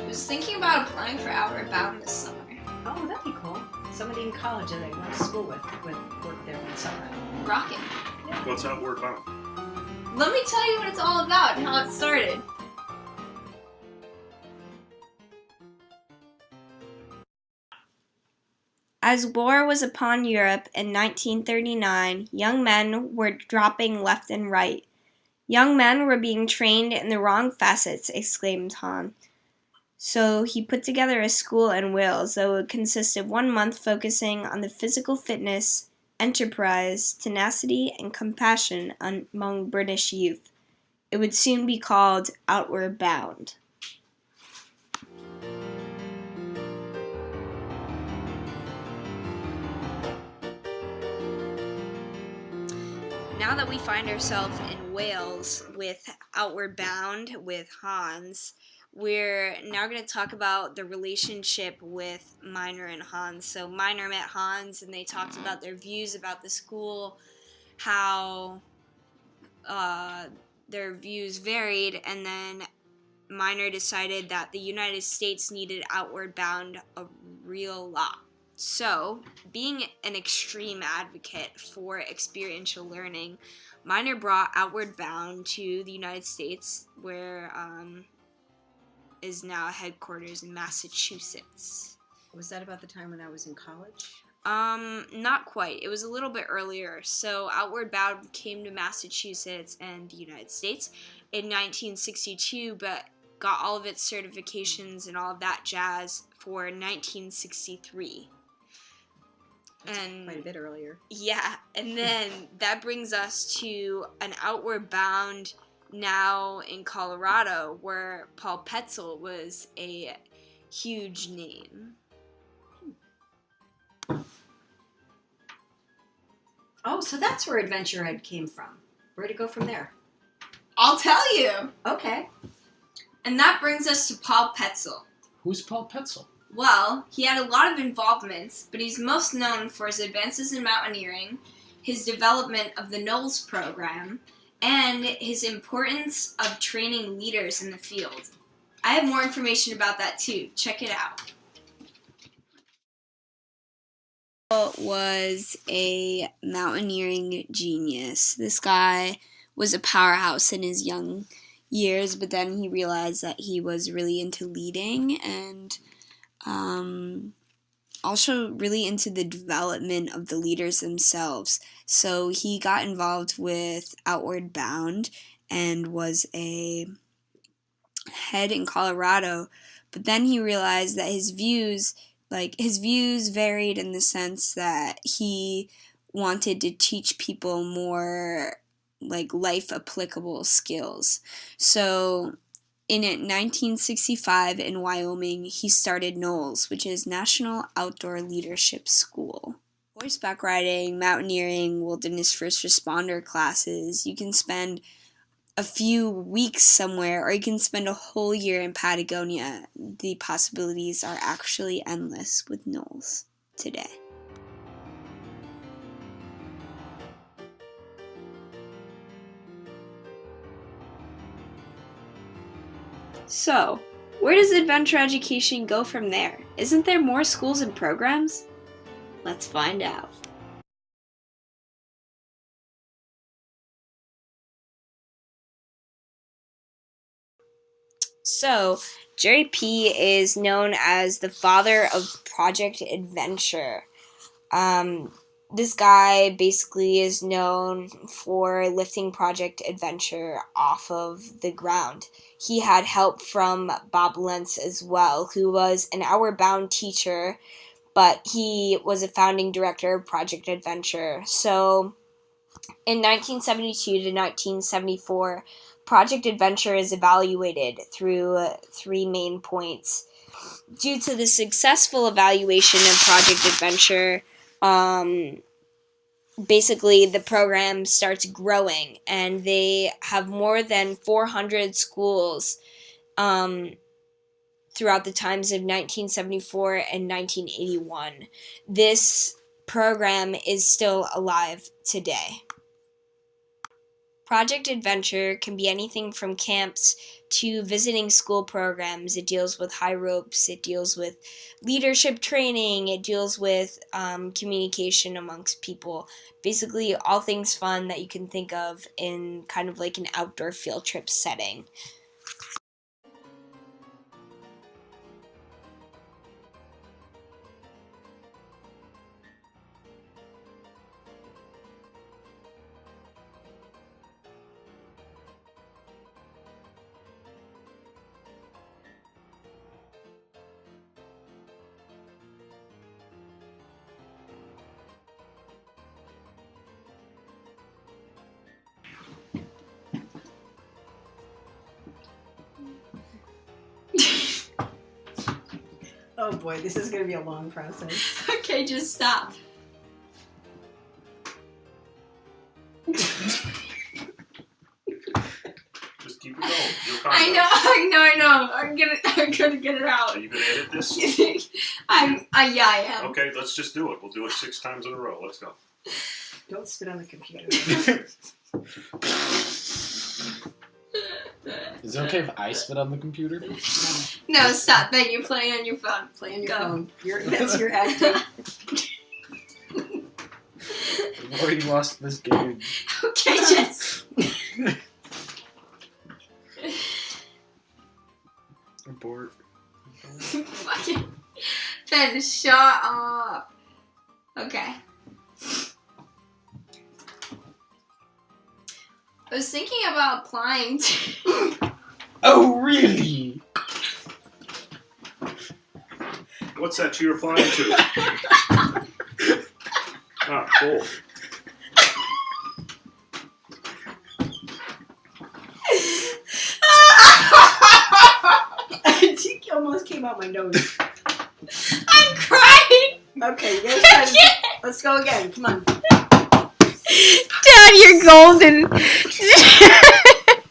was thinking about applying for Outward Bound this summer. Oh, that'd be cool. Somebody in college that I went to school with would work there one summer. Rockin'. What's Outward Bound? Let me tell you what it's all about and how it started. As war was upon Europe in 1939, young men were dropping left and right. Young men were being trained in the wrong facets, exclaimed Hahn. So he put together a school in Wales that would consist of 1 month focusing on the physical fitness, enterprise, tenacity, and compassion among British youth. It would soon be called Outward Bound. Now that we find ourselves in Wales with Outward Bound with Hans, we're now going to talk about the relationship with Miner and Hans. So Miner met Hans and they talked about their views about the school, how their views varied, and then Miner decided that the United States needed Outward Bound a real lot. So, being an extreme advocate for experiential learning, Miner brought Outward Bound to the United States, where is now headquarters in Massachusetts. Was that about the time when I was in college? Not quite. It was a little bit earlier. So Outward Bound came to Massachusetts and the United States in 1962, but got all of its certifications and all of that jazz for 1963. That's quite a bit earlier. Yeah, and then that brings us to an Outward Bound now in Colorado, where Paul Petzl was a huge name. Oh, so that's where Adventure Ed came from. Where'd it go from there? I'll tell you. Okay. And that brings us to Paul Petzl. Who's Paul Petzl? Well, he had a lot of involvements, but he's most known for his advances in mountaineering, his development of the Knowles program, and his importance of training leaders in the field. I have more information about that too. Check it out. Paul was a mountaineering genius. This guy was a powerhouse in his young years, but then he realized that he was really into leading and also really into the development of the leaders themselves. So he got involved with Outward Bound and was a head in Colorado, but then he realized that his views varied in the sense that he wanted to teach people more life applicable skills. So in 1965 in Wyoming, he started Knowles, which is National Outdoor Leadership School. Horseback riding, mountaineering, wilderness first responder classes. You can spend a few weeks somewhere, or you can spend a whole year in Patagonia. The possibilities are actually endless with Knowles today. So, where does Adventure Education go from there? Isn't there more schools and programs? Let's find out. So, Jerry P. is known as the father of Project Adventure. This guy basically is known for lifting Project Adventure off of the ground. He had help from Bob Lentz as well, who was an Outward Bound teacher, but he was a founding director of Project Adventure. So, in 1972 to 1974, Project Adventure is evaluated through 3 main points. Due to the successful evaluation of Project Adventure, basically the program starts growing, and they have more than 400 schools throughout the times of 1974 and 1981. This program is still alive today. Project Adventure can be anything from camps to visiting school programs. It deals with high ropes. It deals with leadership training. It deals with communication amongst people. Basically, all things fun that you can think of in kind of like an outdoor field trip setting. Oh boy, this is going to be a long process. Okay, just stop. Just keep it going. You'll calm I know. I'm gonna get it out. Are you gonna edit this? Yeah, I am. Okay, let's just do it. We'll do it 6 times in a row. Let's go. Don't spit on the computer. Is it okay if I spit on the computer? No, stop. Ben, you're playing on your phone. Play on your Go. phone. That's your acting. I've already lost this game. Okay, just. Abort. Fucking. Ben, shut up. Okay. I was thinking about applying to. Oh, really? What's that you're applying to? Ah, cool. I think it almost came out my nose. I'm crying. Okay, you guys try to, let's go again. Come on. Dad, you're golden.